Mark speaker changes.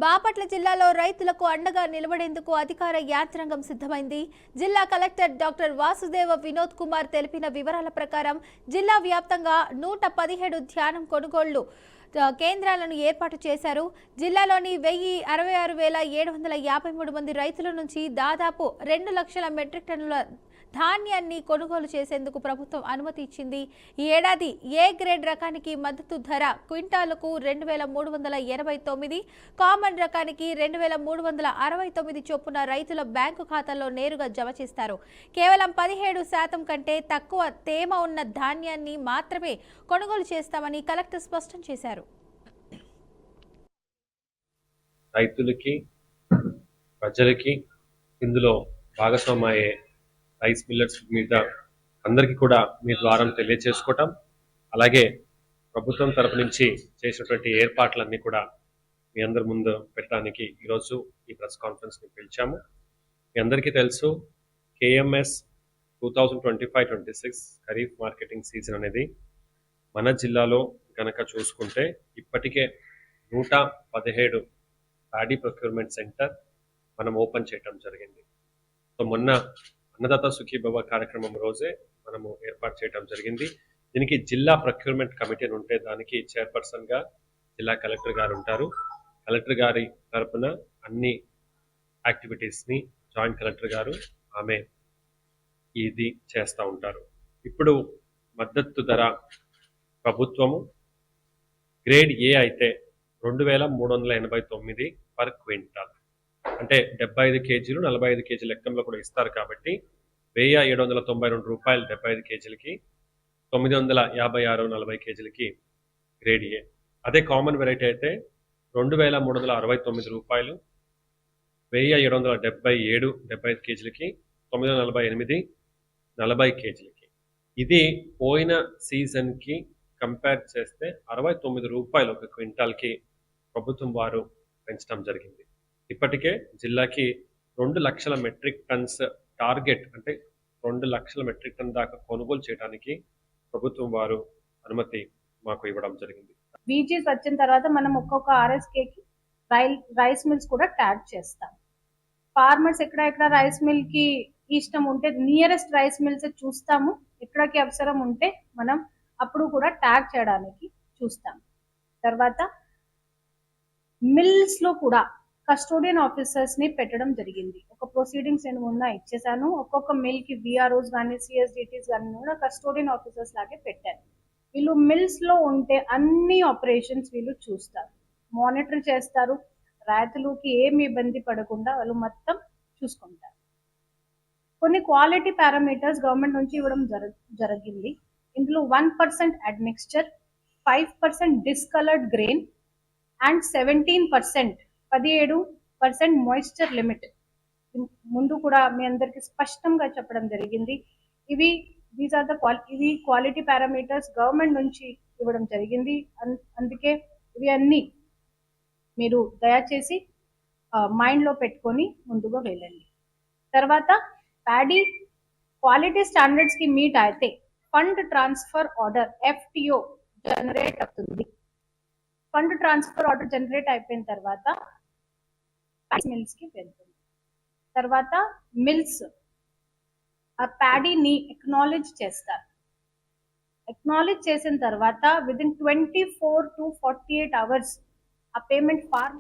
Speaker 1: బాపట్ల జిల్లాలో రైతులకు అండగా నిలబడేందుకు అధికార యాంత్రాంగం సిద్ధమైంది. జిల్లా కలెక్టర్ డాక్టర్ వాసుదేవ వినోద్ కుమార్ తెలిపిన వివరాల ప్రకారం జిల్లా వ్యాప్తంగా 117 ధాన్యం కొనుగోళ్లు కేంద్రాలను ఏర్పాటు చేశారు. జిల్లాలోని 166,753 మంది రైతుల నుంచి దాదాపు 2 లక్షల మెట్రిక్ టన్నుల ధాన్యాన్ని కొనుగోలు చేసేందుకు ప్రభుత్వం అనుమతి ఇచ్చింది. ఈ ఏడాది ఏ గ్రేడ్ రకానికి మద్దతు ధర క్వింటాలకు 2,389, కామన్ రకానికి 2,369 చొప్పున రైతుల బ్యాంకు ఖాతాల్లో నేరుగా జమ చేస్తారు. కేవలం 17% కంటే తక్కువ తేమ ఉన్న ధాన్యాన్ని మాత్రమే కొనుగోలు చేస్తామని కలెక్టర్ స్పష్టం చేశారు.
Speaker 2: రైతులకి ప్రజలకి ఇందులో భాగస్వామయ్యే రైస్ మిల్లర్స్ మీద అందరికీ కూడా మీ ద్వారా తెలియజేసుకోవటం, అలాగే ప్రభుత్వం తరపు నుంచి చేసినటువంటి ఏర్పాట్లన్నీ కూడా మీ అందరి ముందు పెట్టడానికి ఈరోజు ఈ ప్రెస్ కాన్ఫరెన్స్ని పిలిచాము. మీ అందరికీ తెలుసు, KMS 2025-26 ఖరీఫ్ మార్కెటింగ్ సీజన్ అనేది మన జిల్లాలో కనుక చూసుకుంటే ఇప్పటికే 117 ప్యాడీ ప్రొక్యూర్మెంట్ సెంటర్ మనం ఓపెన్ చేయడం జరిగింది. సో మొన్న అన్నదాత సుఖీభవ కార్యక్రమం రోజే మనము ఏర్పాటు చేయడం జరిగింది. దీనికి జిల్లా ప్రొక్యూర్మెంట్ కమిటీ ఉంటే దానికి చైర్పర్సన్గా జిల్లా కలెక్టర్ గారు ఉంటారు. కలెక్టర్ గారి తరపున అన్ని యాక్టివిటీస్ని జాయింట్ కలెక్టర్ గారు ఆమె ఇది చేస్తూ ఉంటారు. ఇప్పుడు మద్దతు ధర ప్రభుత్వము గ్రేడ్ ఏ అయితే 2,389 పర్ క్వింటాల్, అంటే 75 కేజీలు 45 కేజీల లెక్కంలో కూడా ఇస్తారు. కాబట్టి 1,792 రూపాయలు 75 కేజీలకి, 956 40 కేజీలకి గ్రేడ్ ఏ. అదే కామన్ వెరైటీ అయితే 2,369 రూపాయలు 1,777 75 కేజీలకి, 948 40 కేజీలకి. ఇది పోయిన సీజన్కి కంపేర్ చేస్తే 69 రూపాయలు ఒక క్వింటాల్కి ప్రభుత్వం వారు పెంచడం జరిగింది. ఇప్పటికే జిల్లాకి 2 లక్షల మెట్రిక్ టన్స్ టార్గెట్, అంటే 2 లక్షల మెట్రిక్ టన్ దాకా కొనుగోలు చేయడానికి ప్రభుత్వం వారు అనుమతి మాకు ఇవ్వడం జరిగింది.
Speaker 3: బీజీస్ వచ్చిన తర్వాత మనం ఒక్కొక్క RSKకి రైస్ మిల్స్ కూడా ట్యాగ్ చేస్తాం. ఫార్మర్స్ ఎక్కడ రైస్ మిల్ కి ఇష్టం ఉంటే నియరెస్ట్ రైస్ మిల్స్ చూస్తాము. ఎక్కడికి అవసరం ఉంటే మనం అప్పుడు కూడా ట్యాగ్ చేయడానికి చూస్తాం. తర్వాత మిల్స్ లో కూడా కస్టోడియన్ ఆఫీసర్స్ ని పెట్టడం జరిగింది. ఒక ప్రొసీడింగ్స్ నేను మొన్న ఇచ్చేసాను. ఒక్కొక్క మిల్ కి VROs కానీ CSDTs కానీ కూడా కస్టోడియన్ ఆఫీసర్స్ లాగే పెట్టాను. వీళ్ళు మిల్స్ లో ఉంటే అన్ని ఆపరేషన్స్ వీళ్ళు చూస్తారు, మానిటర్ చేస్తారు. రైతులకి ఏమి ఇబ్బంది పడకుండా వాళ్ళు మొత్తం చూసుకుంటారు. కొన్ని క్వాలిటీ పారామీటర్స్ గవర్నమెంట్ నుంచి ఇవ్వడం జరిగింది. ఇందులో 1% అడ్మిక్స్చర్, 5% discoloured grain and 17% moisture limit ముందు కూడా మీ అందరికి స్పష్టంగా చెప్పడం జరిగింది. ఇవి క్వాలిటీ పారామీటర్స్ గవర్నమెంట్ నుంచి ఇవ్వడం జరిగింది. అందుకే ఇవి అన్ని మీరు దయచేసి మైండ్ లో పెట్టుకొని ముందుగా వెళ్ళండి. తర్వాత ప్యాడీ క్వాలిటీ స్టాండర్డ్స్ కి మీట్ అయితే fund transfer order FTO generate అవుతుంది. ఫండ్ ట్రాన్స్ఫర్ ఆర్డర్ జనరేట్ అయిపోయిన తర్వాత మిల్స్ కి వెళ్తుంది. తర్వాత మిల్స్ ఆ ప్యాడీని ఎక్నాలెడ్జ్ చేస్తారు. ఎక్నాలెడ్జ్ చేసిన తర్వాత విదిన్ 24 to 48 hours ఆ పేమెంట్ ఫార్మ్